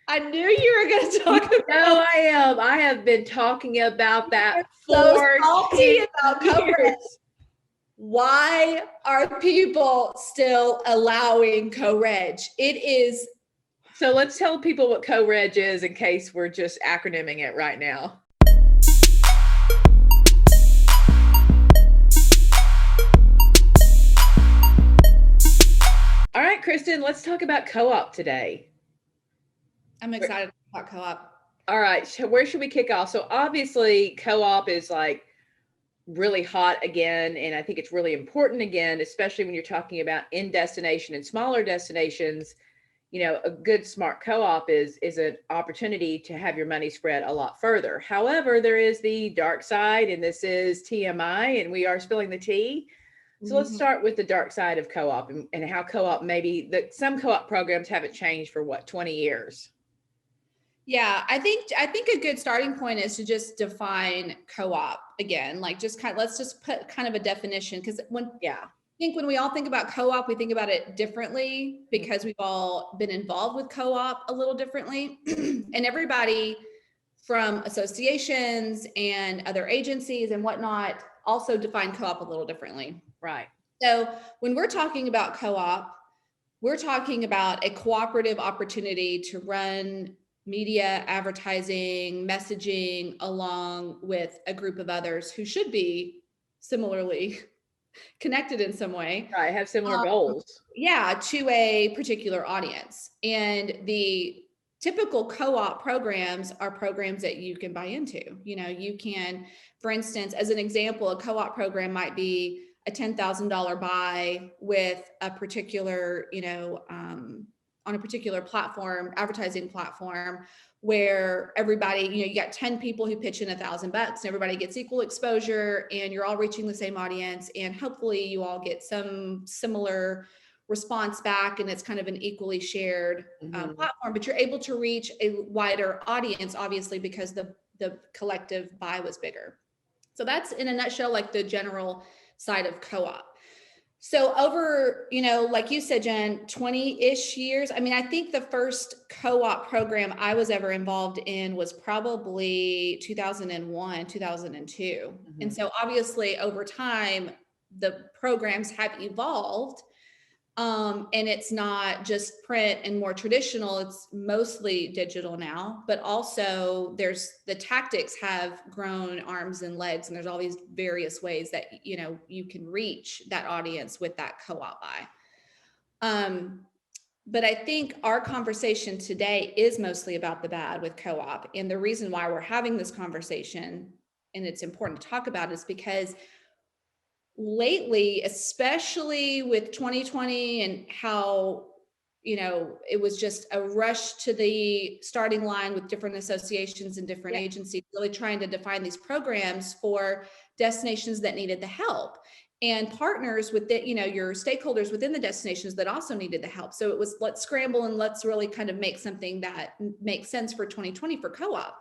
I knew you were going to talk about. No, I am. I have been talking about that So for salty 10 about co-reg. years. Why are people still allowing co-reg? It is. So let's tell people what co-reg is in case we're just acronyming it right now. All right, Kristen, let's talk about co-op today. I'm excited about co-op. All right, so where should we kick off? So obviously co-op is like really hot again, and I think it's really important again, especially when you're talking about in destination and smaller destinations. You know, a good smart co-op is an opportunity to have your money spread a lot further. However, there is the dark side, and this is TMI, and we are spilling the tea. So let's start with the dark side of co-op and how co-op maybe that some co-op programs haven't changed for what, 20 years. Yeah, I think a good starting point is to just define co-op again. Like just let's just put kind of a definition, because when we all think about co-op, we think about it differently because we've all been involved with co-op a little differently. And everybody from associations and other agencies and whatnot also define co-op a little differently. Right. So when we're talking about co-op, we're talking about a cooperative opportunity to run media, advertising, messaging along with a group of others who should be similarly connected in some way. Right, have similar goals. Yeah, to a particular audience. And the typical co-op programs are programs that you can buy into. You know, you can, for instance, as an example, a co-op program might be a $10,000 buy with a particular, on a particular platform, advertising platform, where everybody, you got 10 people who pitch in $1,000 and everybody gets equal exposure and you're all reaching the same audience. And hopefully you all get some similar response back and it's kind of an equally shared platform, but you're able to reach a wider audience, obviously, because the collective buy was bigger. So that's in a nutshell, like the general side of co-op. So over, like you said, Jen, 20-ish years. I mean, I think the first co-op program I was ever involved in was probably 2001, 2002. And so obviously over time, the programs have evolved. And it's not just print and more traditional, it's mostly digital now, but also the tactics have grown arms and legs, and there's all these various ways that, you can reach that audience with that co-op buy. But I think our conversation today is mostly about the bad with co-op. And the reason why we're having this conversation, and it's important to talk about, is because lately, especially with 2020 and how, it was just a rush to the starting line with different associations and different agencies, really trying to define these programs for destinations that needed the help and partners with your stakeholders within the destinations that also needed the help. So it was, let's scramble and let's really kind of make something that makes sense for 2020 for co-op.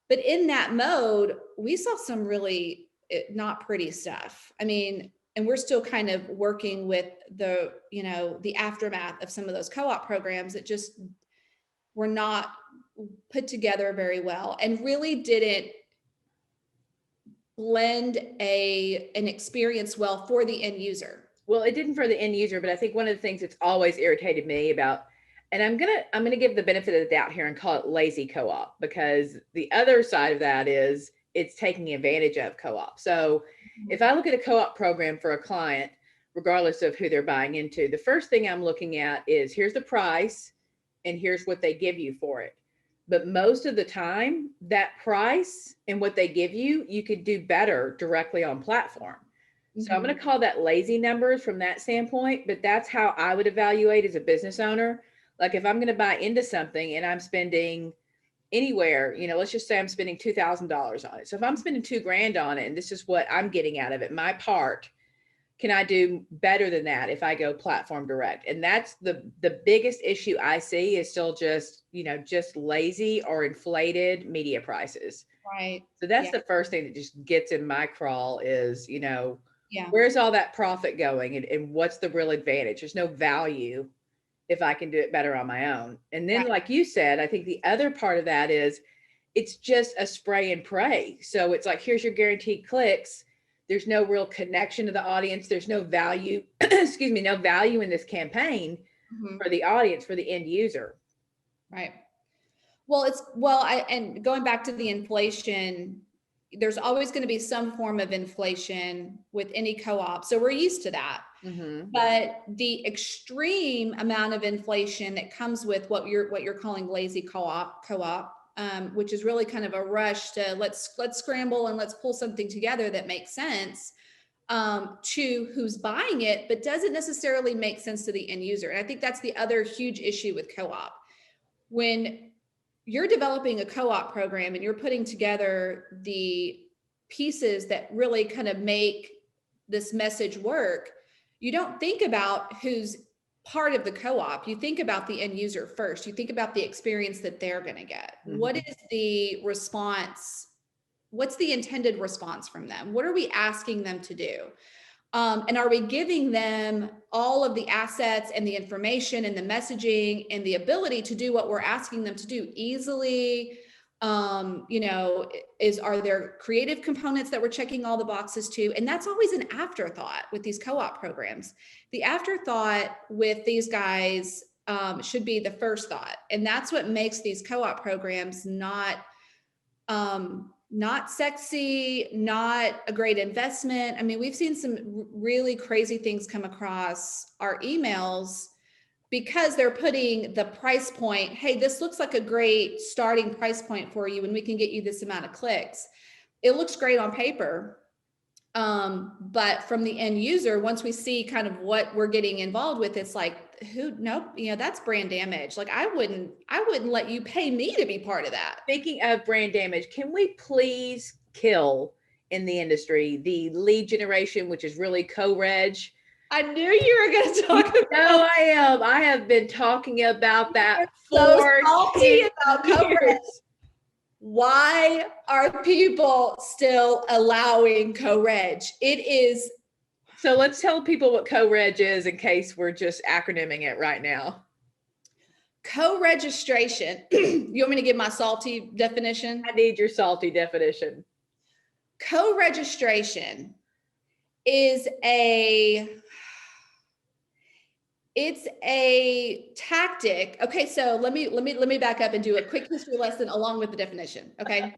But in that mode, we saw some really not pretty stuff. I mean, and we're still kind of working with the aftermath of some of those co-op programs that just were not put together very well and really didn't blend an experience well for the end user. Well, it didn't for the end user, but I think one of the things that's always irritated me about, and I'm gonna give the benefit of the doubt here and call it lazy co-op, because the other side of that is it's taking advantage of co-op. So if I look at a co-op program for a client, regardless of who they're buying into, the first thing I'm looking at is here's the price and here's what they give you for it. But most of the time, that price and what they give you, you could do better directly on platform. So I'm going to call that lazy numbers from that standpoint, but that's how I would evaluate as a business owner. Like if I'm going to buy into something and I'm spending anywhere, let's just say I'm spending $2,000 on it. So if I'm spending $2,000 on it and this is what I'm getting out of it, my part, can I do better than that if I go platform direct? And that's the biggest issue I see is still just lazy or inflated media prices. Right. So that's the first thing that just gets in my crawl is, where's all that profit going and what's the real advantage? There's no value if I can do it better on my own. And then, Right. like you said, I think the other part of that is it's just a spray and pray. So it's like, here's your guaranteed clicks. There's no real connection to the audience. There's no value, excuse me, no value in this campaign Mhm. for the audience, for the end user. Right. And going back to the inflation, there's always going to be some form of inflation with any co-op. So we're used to that. Mm-hmm. But the extreme amount of inflation that comes with what you're calling lazy co-op, which is really kind of a rush to let's scramble and let's pull something together that makes sense to who's buying it, but doesn't necessarily make sense to the end user. And I think that's the other huge issue with co-op. When you're developing a co-op program and you're putting together the pieces that really kind of make this message work, you don't think about who's part of the co-op. You think about the end user first. You think about the experience that they're going to get. Mm-hmm. What is the response? What's the intended response from them? What are we asking them to do? And are we giving them all of the assets and the information and the messaging and the ability to do what we're asking them to do easily? Are there creative components that we're checking all the boxes to? And that's always an afterthought with these co-op programs. The afterthought with these guys should be the first thought. And that's what makes these co-op programs not sexy, not a great investment. I mean, we've seen some really crazy things come across our emails because they're putting the price point. Hey, this looks like a great starting price point for you and we can get you this amount of clicks. It looks great on paper. But from the end user, once we see kind of what we're getting involved with, it's like, nope, that's brand damage. Like I wouldn't let you pay me to be part of that. Speaking of brand damage, can we please kill in the industry the lead generation, which is really co-reg? I knew you were going to talk about. No, I am. I have been talking about that so for salty about co-reg. years. Why are people still allowing co-reg? It is. So let's tell people what co-reg is in case we're just acronyming it right now. Co-registration. You want me to give my salty definition? I need your salty definition. Co-registration is it's a tactic. Okay, so let me back up and do a quick history lesson along with the definition. Okay.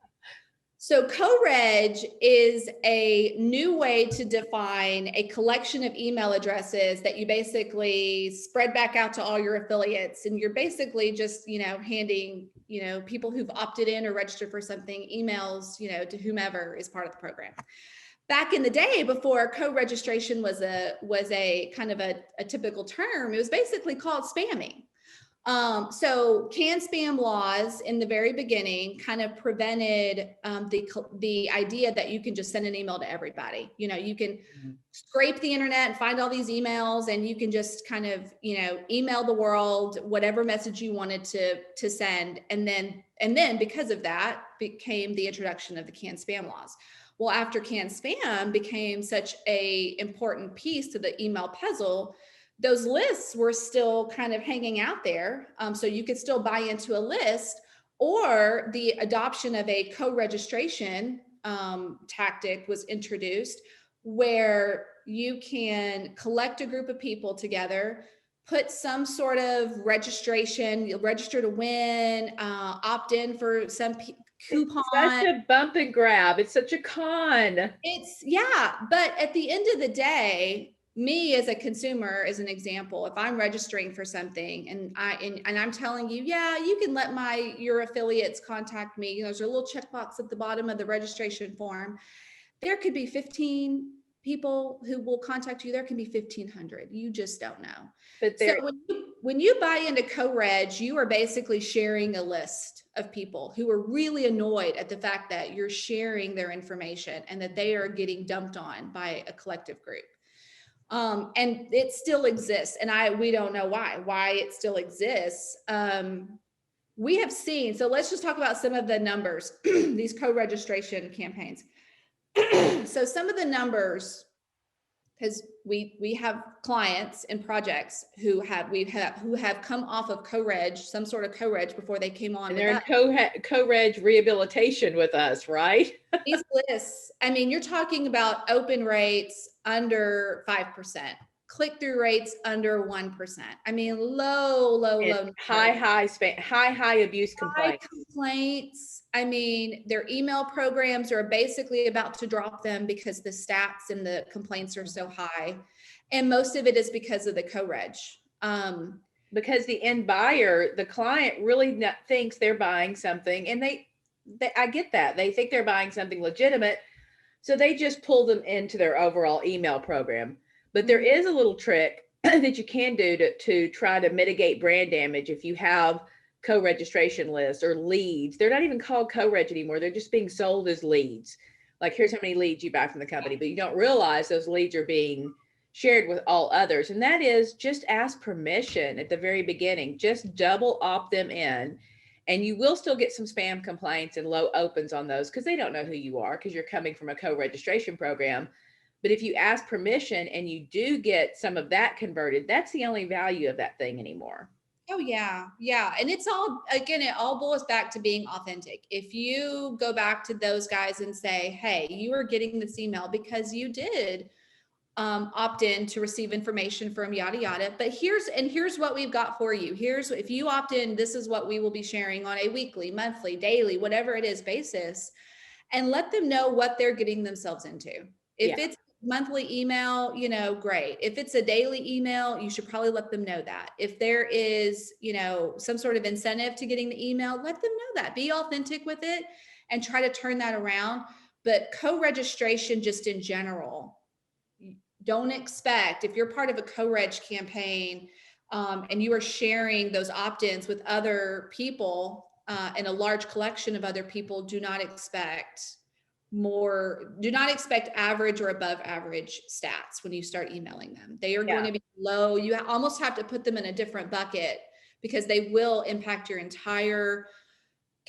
So co-reg is a new way to define a collection of email addresses that you basically spread back out to all your affiliates. And you're basically just, handing, people who've opted in or registered for something, emails, to whomever is part of the program. Back in the day, before co-registration was a kind of a typical term, it was basically called spamming. So canned spam laws in the very beginning kind of prevented the idea that you can just send an email to everybody. You can scrape the internet and find all these emails, and you can just kind of email the world whatever message you wanted to send, and then because of that became the introduction of the canned spam laws. Well, after canned spam became such a important piece to the email puzzle, those lists were still kind of hanging out there. So you could still buy into a list, or the adoption of a co-registration tactic was introduced, where you can collect a group of people together, put some sort of registration, you'll register to win, opt in for some coupon. It's such a bump and grab. It's such a con. But at the end of the day, me as a consumer, as an example, if I'm registering for something and I'm telling you, you can let your affiliates contact me. There's a little checkbox at the bottom of the registration form. There could be 15 people who will contact you. There can be 1,500. You just don't know. But so when you buy into co-reg, you are basically sharing a list of people who are really annoyed at the fact that you're sharing their information and that they are getting dumped on by a collective group. And it still exists. And we don't know why it still exists. We have seen, so let's just talk about some of the numbers, these co-registration campaigns. So some of the numbers because we have clients and projects who have come off of co-reg, some sort of co-reg before they came on And with they're in us. co-reg rehabilitation with us, right? These lists, I mean, you're talking about open rates under 5%, click-through rates under 1%. I mean, And low high abuse high complaints. complaints. I mean, their email programs are basically about to drop them because the stats and the complaints are so high. And most of it is because of the co-reg. Because the end buyer, the client really thinks they're buying something, and they I get that. They think they're buying something legitimate. So they just pull them into their overall email program. But there is a little trick that you can do to try to mitigate brand damage if you have co-registration lists or leads. They're not even called co-reg anymore. They're just being sold as leads. Like, here's how many leads you buy from the company, but you don't realize those leads are being shared with all others. And that is, just ask permission at the very beginning. Just double opt them in. And you will still get some spam complaints and low opens on those because they don't know who you are, because you're coming from a co-registration program. But if you ask permission and you do get some of that converted, that's the only value of that thing anymore. Oh yeah. Yeah. And it's all, again, it all boils back to being authentic. If you go back to those guys and say, hey, you are getting this email because you did opt in to receive information from yada yada, but here's what we've got for you. Here's, if you opt in, this is what we will be sharing on a weekly, monthly, daily, whatever it is basis, and let them know what they're getting themselves into. If it's monthly email, you know, great. If it's a daily email, you should probably let them know that. If there is, you know, some sort of incentive to getting the email, let them know that. Be authentic with it and try to turn that around. But co-registration just in general, don't expect, if you're part of a co-reg campaign and you are sharing those opt-ins with other people and a large collection of other people, do not expect average or above average stats when you start emailing them. They are going to be low. You almost have to put them in a different bucket because they will impact your entire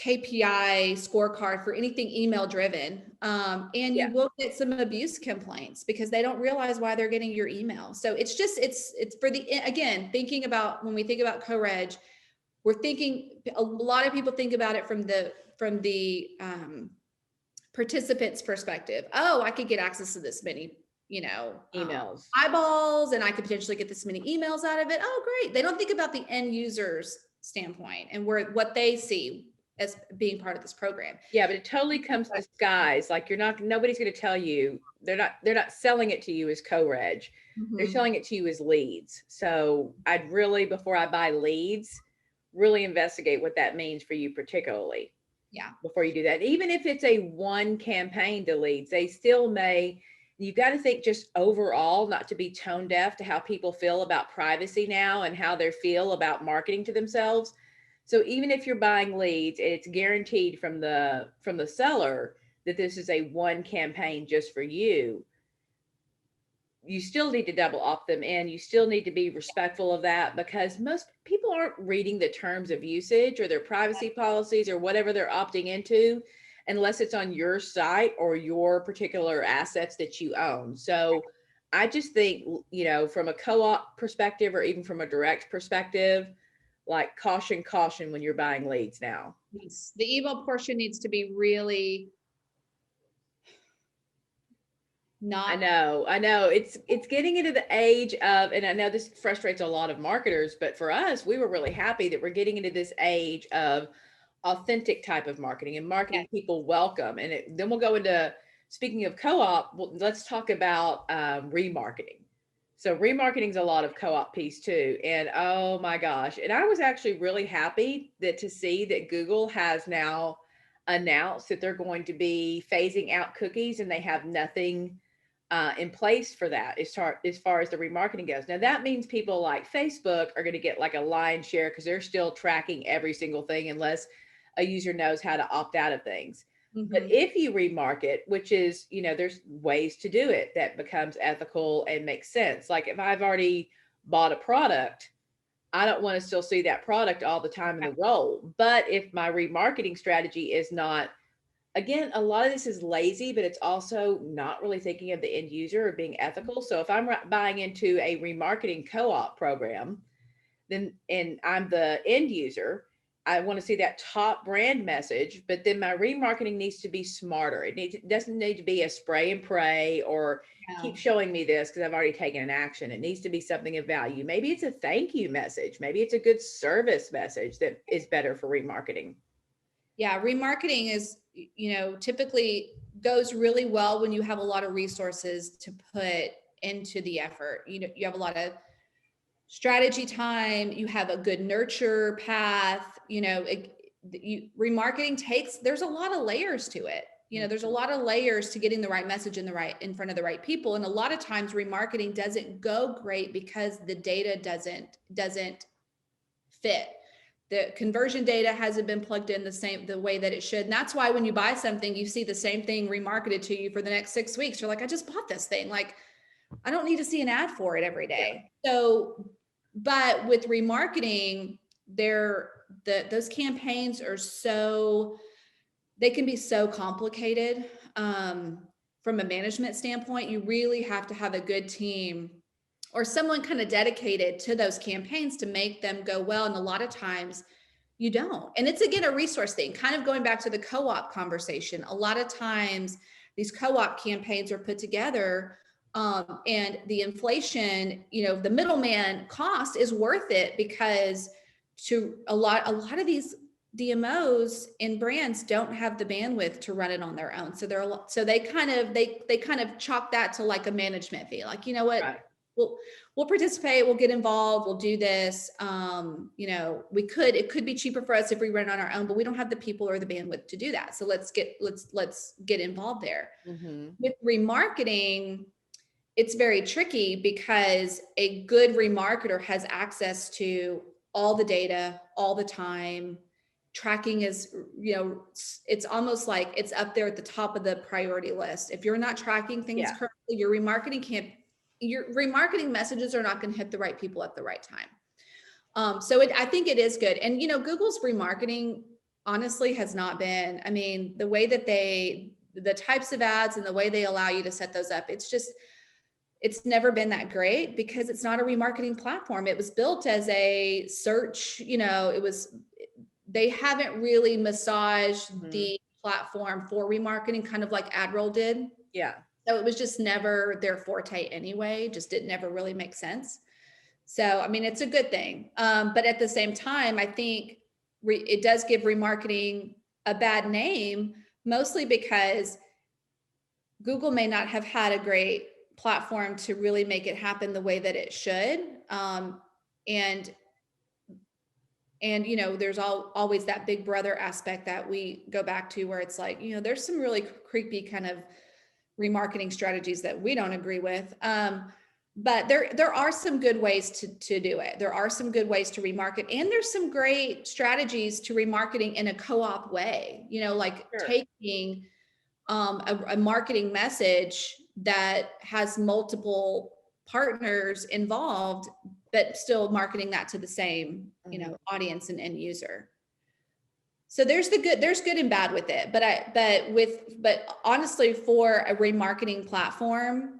KPI scorecard for anything email driven. And you will get some abuse complaints because they don't realize why they're getting your email. So it's just, it's for the, again, thinking about, when we think about co-reg, we're thinking, a lot of people think about it from the participants perspective. Oh, I could get access to this many, you know, emails, eyeballs, and I could potentially get this many emails out of it. Oh, great. They don't think about the end user's standpoint and what they see as being part of this program. Yeah, but it totally comes disguised. Like, nobody's going to tell you, they're not selling it to you as co-reg. They're selling it to you as leads. So I'd really, before I buy leads, really investigate what that means for you particularly. Yeah. Before you do that. Even if it's a one campaign to leads, they still may, you've got to think just overall, not to be tone deaf to how people feel about privacy now and how they feel about marketing to themselves. So even if you're buying leads, it's guaranteed from the seller that this is a one campaign just for you. You still need to double opt them in. You still need to be respectful of that, because most people aren't reading the terms of usage or their privacy policies or whatever they're opting into unless it's on your site or your particular assets that you own. So I just think, you know, from a co-op perspective or even from a direct perspective, like caution when you're buying leads now. Yes. The email portion needs to be really not. I know it's getting into the age of, and I know this frustrates a lot of marketers, but for us, we were really happy that we're getting into this age of authentic type of marketing and marketing people welcome. And then we'll go into, speaking of co-op, let's talk about remarketing. So remarketing is a lot of co-op piece too. And oh my gosh. And I was actually really happy to see that Google has now announced that they're going to be phasing out cookies, and they have nothing in place for that as far as the remarketing goes. Now that means people like Facebook are going to get like a lion's share because they're still tracking every single thing unless a user knows how to opt out of things. But if you remarket, which is, you know, there's ways to do it that becomes ethical and makes sense. Like if I've already bought a product, I don't want to still see that product all the time in the role. But if my remarketing strategy is not again, a lot of this is lazy, but it's also not really thinking of the end user or being ethical. So if I'm buying into a remarketing co-op program, then and I'm the end user, I want to see that top brand message, but then my remarketing needs to be smarter. It doesn't need to be a spray and pray or Yeah. keep showing me this because I've already taken an action. It needs to be something of value. Maybe it's a thank you message. Maybe it's a good service message that is better for remarketing. Yeah, remarketing is, typically goes really well when you have a lot of resources to put into the effort. You have a lot of strategy time, you have a good nurture path, remarketing there's a lot of layers to it. There's a lot of layers to getting the right message in front of the right people. And a lot of times remarketing doesn't go great because the data doesn't fit. The conversion data hasn't been plugged in the way that it should. And that's why when you buy something, you see the same thing remarketed to you for the next 6 weeks. You're like, I just bought this thing. Like, I don't need to see an ad for it every day. Yeah. So, but with remarketing, those campaigns they can be so complicated. From a management standpoint, you really have to have a good team or someone kind of dedicated to those campaigns to make them go well. And a lot of times you don't. And it's, again, a resource thing, kind of going back to the co-op conversation. A lot of times these co-op campaigns are put together, and the inflation, the middleman cost is worth it because to a lot of these DMOs and brands don't have the bandwidth to run it on their own. So they kind of chalk that to like a management fee. Like, you know what? Right. We'll participate, we'll get involved, we'll do this. It could be cheaper for us if we run it on our own, but we don't have the people or the bandwidth to do that. So let's get involved there. Mm-hmm. With remarketing, it's very tricky because a good remarketer has access to all the data all the time. Tracking is, it's almost like it's up there at the top of the priority list. If you're not tracking things correctly, your remarketing messages are not going to hit the right people at the right time. I think it is good. And, Google's remarketing honestly has not been, the way that the types of ads and the way they allow you to set those up, it's never been that great because it's not a remarketing platform. It was built as a search, they haven't really massaged the platform for remarketing, kind of like AdRoll did. Yeah. So it was just never their forte anyway, just didn't never really make sense. So, it's a good thing. But at the same time, I think it does give remarketing a bad name, mostly because Google may not have had a great platform to really make it happen the way that it should. There's always that big brother aspect that we go back to where it's like, there's some really creepy kind of remarketing strategies that we don't agree with. But there are some good ways to do it. There are some good ways to remarket, and there's some great strategies to remarketing in a co-op way, taking a marketing message that has multiple partners involved, but still marketing that to the same, audience and end user. So there's good and bad with it. But honestly, for a remarketing platform,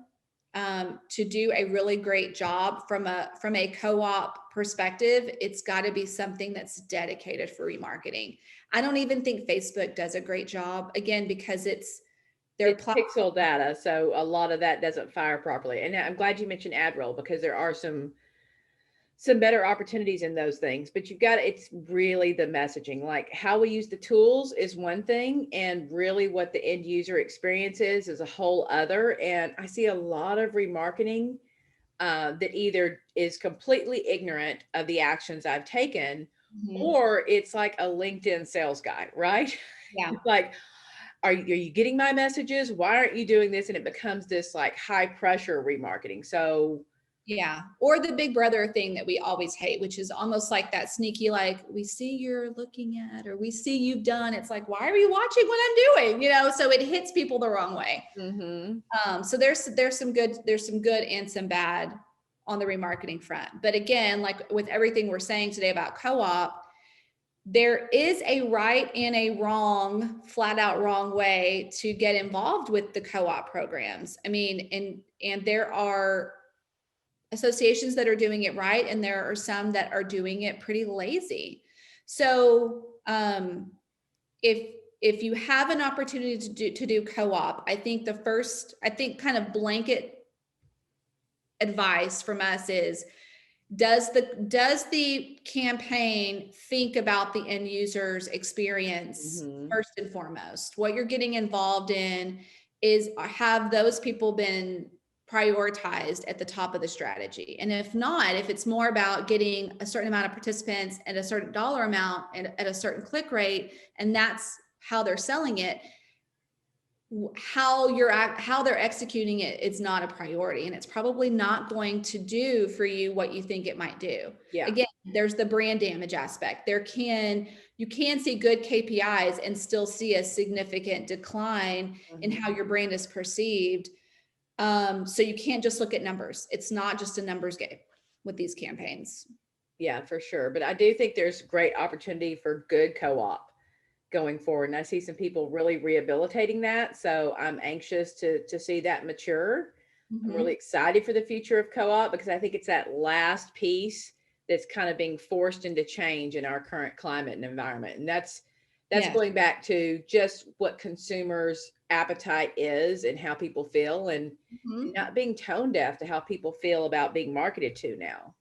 to do a really great job from a co-op perspective, it's got to be something that's dedicated for remarketing. I don't even think Facebook does a great job, again, because it's pixel data, so a lot of that doesn't fire properly. And I'm glad you mentioned AdRoll because there are some better opportunities in those things, but it's really the messaging. Like how we use the tools is one thing, and really what the end user experience is a whole other. And I see a lot of remarketing that either is completely ignorant of the actions I've taken, or it's like a LinkedIn sales guy, right? Yeah. Like, are you getting my messages? Why aren't you doing this? And it becomes this like high pressure remarketing. So yeah. Or the big brother thing that we always hate, which is almost like that sneaky, like, we see you're looking at, or we see you've done. It's like, why are you watching what I'm doing? So it hits people the wrong way. So there's some good and some bad on the remarketing front. But again, like with everything we're saying today about co-op, there is a right and a wrong, flat out wrong way to get involved with the co-op programs. I mean, and there are associations that are doing it right, and there are some that are doing it pretty lazy. So if you have an opportunity to do co-op, I think kind of blanket advice from us is, does the campaign think about the end user's experience first and foremost? What you're getting involved in is, have those people been prioritized at the top of the strategy? And if not, if it's more about getting a certain amount of participants at a certain dollar amount and at a certain click rate, and that's how they're selling it, how they're executing it is not a priority, and it's probably not going to do for you what you think it might do. Yeah. Again, there's the brand damage aspect. You can see good KPIs and still see a significant decline in how your brand is perceived. So you can't just look at numbers. It's not just a numbers game with these campaigns. Yeah, for sure. But I do think there's great opportunity for good co-op going forward. And I see some people really rehabilitating that. So I'm anxious to see that mature. I'm really excited for the future of co-op, because I think it's that last piece that's kind of being forced into change in our current climate and environment. And that's going back to just what consumers' appetite is and how people feel, and not being tone deaf to how people feel about being marketed to now.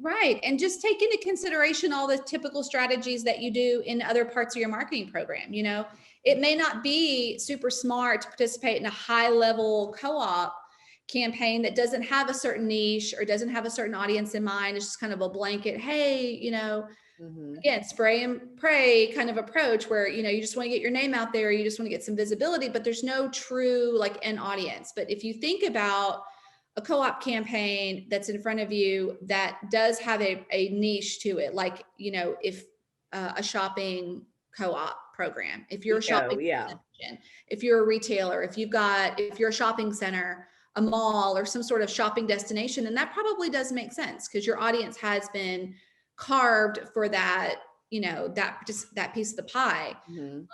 Right. And just take into consideration all the typical strategies that you do in other parts of your marketing program. You know, it may not be super smart to participate in a high level co-op campaign that doesn't have a certain niche or doesn't have a certain audience in mind. It's just kind of a blanket, hey, you know, again, spray and pray kind of approach where, you know, you just want to get your name out there, you just want to get some visibility, but there's no true like end audience. But if you think about a co-op campaign that's in front of you that does have a niche to it, like, you know, if a shopping co-op program, if you're a shopping if you're a retailer, if you're a shopping center, a mall, or some sort of shopping destination, and that probably does make sense because your audience has been carved for that, you know, that piece of the pie. You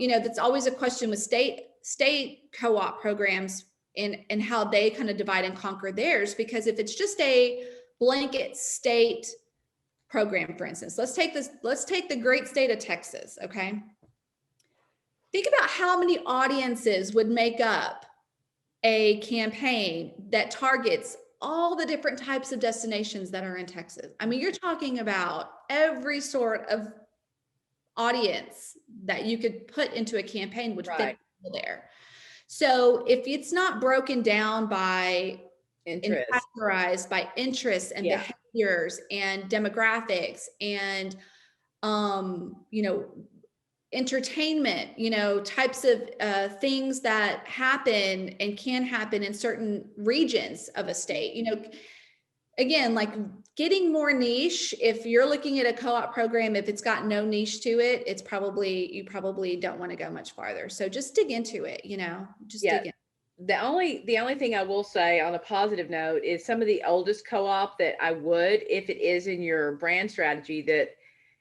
know, that's always a question with state co-op programs and how they kind of divide and conquer theirs. Because if it's just a blanket state program, for instance, let's take the great state of Texas. Okay. Think about how many audiences would make up a campaign that targets all the different types of destinations that are in Texas. I mean, you're talking about every sort of audience that you could put into a campaign would fit there. So if it's not broken down by interest, and categorized by interests and behaviors and demographics and you know, entertainment, you know, types of things that happen and can happen in certain regions of a state, you know, again, like getting more niche. If you're looking at a co-op program, if it's got no niche to it, you probably don't want to go much farther. So just dig into it, you know, dig in. The only thing I will say on a positive note is some of the oldest co-op that I would, if it is in your brand strategy, that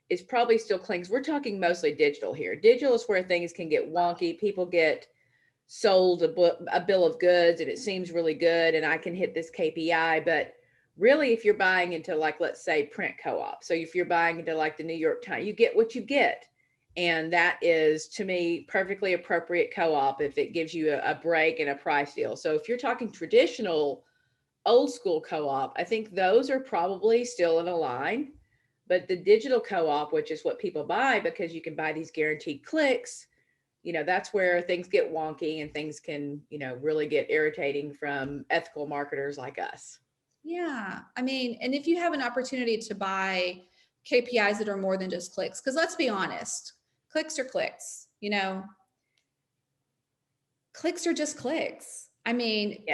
is probably still clings. We're talking mostly digital here. Digital is where things can get wonky. People get sold a bill of goods and it seems really good and I can hit this KPI, but really if you're buying into, like, let's say print co-op. So if you're buying into like the New York Times, you get what you get. And that is, to me, perfectly appropriate co-op if it gives you a break and a price deal. So if you're talking traditional old school co-op, I think those are probably still in a line. But the digital co-op, which is what people buy because you can buy these guaranteed clicks, you know, that's where things get wonky and things can, you know, really get irritating from ethical marketers like us. Yeah. I mean, and if you have an opportunity to buy KPIs that are more than just clicks, because let's be honest, clicks are clicks, you know, clicks are just clicks. I mean,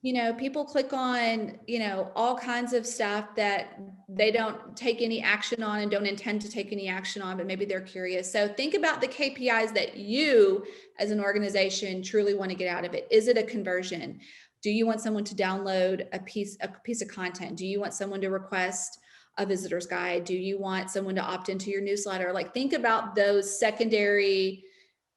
you know, people click on, you know, all kinds of stuff that they don't take any action on and don't intend to take any action on, but maybe they're curious. So think about the KPIs that you as an organization truly want to get out of it. Is it a conversion? Do you want someone to download a piece of content? Do you want someone to request a visitor's guide? Do you want someone to opt into your newsletter? Like, think about those secondary,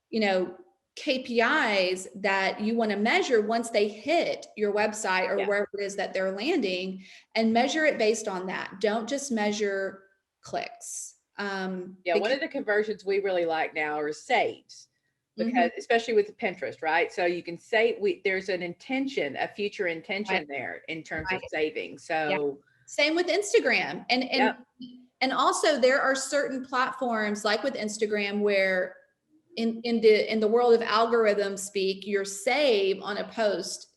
you know, KPIs that you want to measure once they hit your website or wherever it is that they're landing, and measure it based on that. Don't just measure clicks. One of the conversions we really like now are saves, because especially with Pinterest, right? So you can say there's an intention, a future intention there in terms of saving. So same with Instagram. And also there are certain platforms like with Instagram where in the world of algorithm speak, your save on a post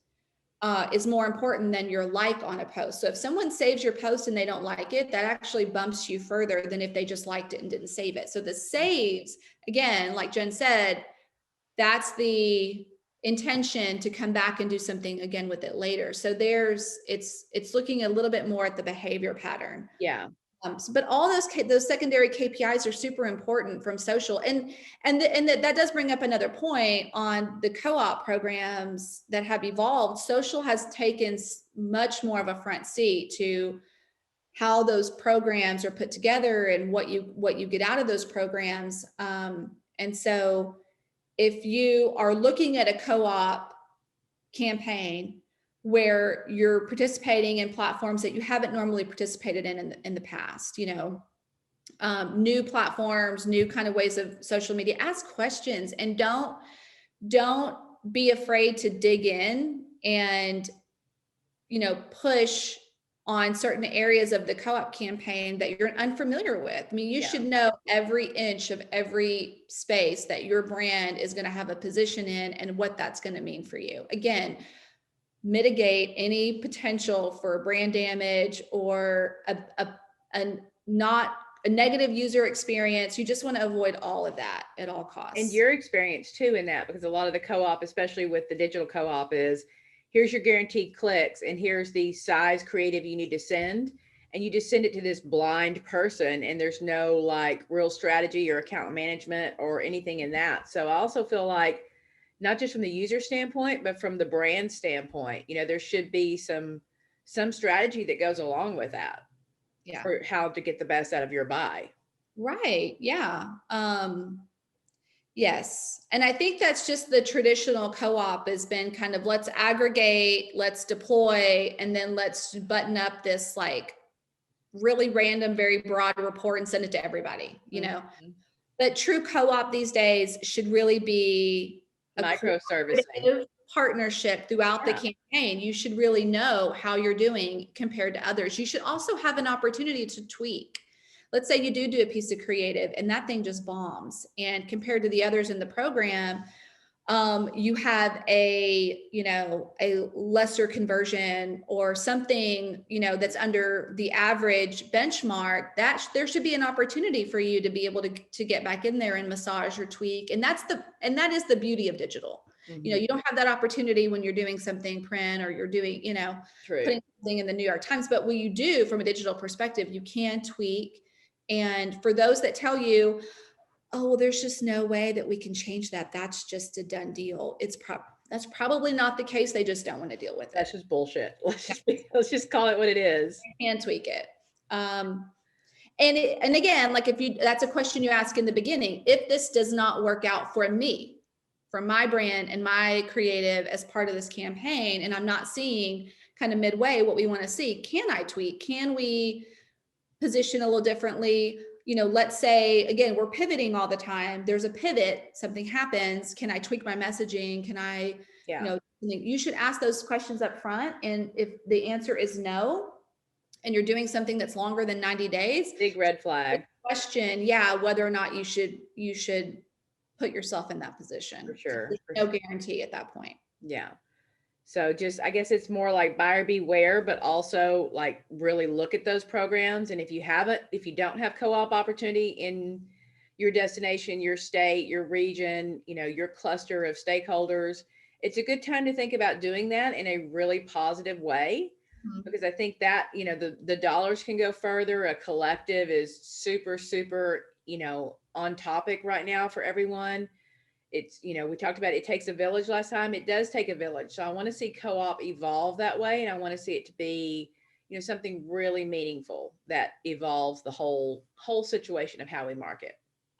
is more important than your like on a post. So if someone saves your post and they don't like it, that actually bumps you further than if they just liked it and didn't save it. So the saves, again, like Jen said, that's the intention to come back and do something again with it later. So it's looking a little bit more at the behavior pattern. Yeah. But all those secondary KPIs are super important from social, and that does bring up another point on the co-op programs that have evolved. Social has taken much more of a front seat to how those programs are put together and what you get out of those programs. And so, if you are looking at a co-op campaign where you're participating in platforms that you haven't normally participated in the past, new platforms, new kind of ways of social media, ask questions, and don't be afraid to dig in and push on certain areas of the co-op campaign that you're unfamiliar with. I mean, you should know every inch of every space that your brand is going to have a position in and what that's going to mean for you. Again, mitigate any potential for brand damage or a negative user experience. You just want to avoid all of that at all costs. And your experience too in that, because a lot of the co-op, especially with the digital co-op, is here's your guaranteed clicks and here's the size creative you need to send. And you just send it to this blind person, and there's no like real strategy or account management or anything in that. So I also feel like, not just from the user standpoint, but from the brand standpoint, there should be some strategy that goes along with that. Yeah. For how to get the best out of your buy. Right. Yeah. Yes. And I think that's just the traditional co-op has been kind of, let's aggregate, let's deploy, and then let's button up this like really random, very broad report and send it to everybody, But true co-op these days should really be a microservice partnership throughout the campaign. You should really know how you're doing compared to others. You should also have an opportunity to tweak. Let's say you do a piece of creative and that thing just bombs, and compared to the others in the program, you have a lesser conversion or something, that's under the average benchmark, that there should be an opportunity for you to be able to get back in there and massage or tweak. And that is the beauty of digital. You don't have that opportunity when you're doing something print or you're doing, putting something in the New York Times, but what you do from a digital perspective, you can tweak. And for those that tell you, oh, well, there's just no way that we can change that, that's just a done deal, that's probably not the case. They just don't want to deal with it. That's just bullshit. Let's just call it what it is. And tweak it. And again, like that's a question you ask in the beginning. If this does not work out for me, for my brand and my creative as part of this campaign, and I'm not seeing kind of midway what we want to see, can I tweak? Can we position a little differently? Let's say, again, we're pivoting all the time. There's a pivot, something happens. Can I tweak my messaging? Can I, you should ask those questions up front. And if the answer is no, and you're doing something that's longer than 90 days, big red flag question, whether or not you should put yourself in that position. For sure. There's no guarantee at that point. Yeah. So I guess it's more like buyer beware, but also like really look at those programs. And if you don't have co-op opportunity in your destination, your state, your region, your cluster of stakeholders, it's a good time to think about doing that in a really positive way. Because I think that, the dollars can go further. A collective is super, super, on topic right now for everyone. It's, we talked about it takes a village last time. It does take a village. So I want to see co-op evolve that way. And I want to see it to be, something really meaningful that evolves the whole situation of how we market.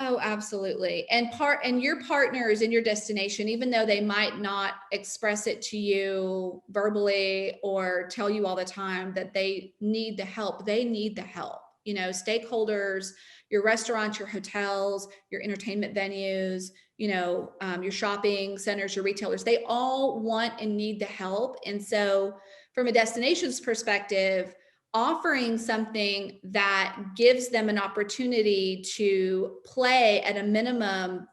Oh, absolutely. And your partners in your destination, even though they might not express it to you verbally or tell you all the time that they need the help, they need the help. Stakeholders, your restaurants, your hotels, your entertainment venues, your shopping centers, your retailers, they all want and need the help. And so from a destinations perspective, offering something that gives them an opportunity to play at a minimum,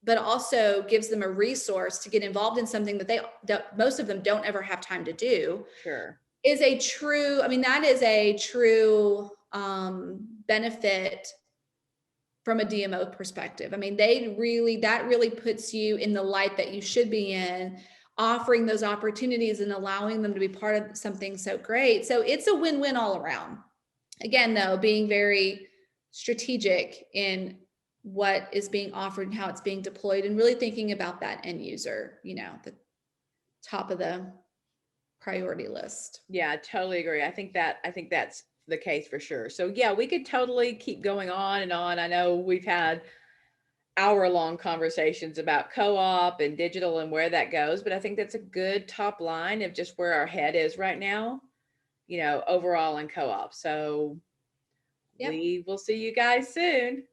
but also gives them a resource to get involved in something that most of them don't ever have time to do, Sure. is a true, I mean, that is a true benefit from a DMO perspective. I mean, that really puts you in the light that you should be in, offering those opportunities and allowing them to be part of something so great. So it's a win-win all around. Again, though, being very strategic in what is being offered and how it's being deployed, and really thinking about that end user, the top of the priority list. Yeah, I totally agree. I think that's the case for sure. So yeah, we could totally keep going on and on. I know we've had hour-long conversations about co-op and digital and where that goes, but I think that's a good top line of just where our head is right now, overall in co-op. So Yep. we will see you guys soon.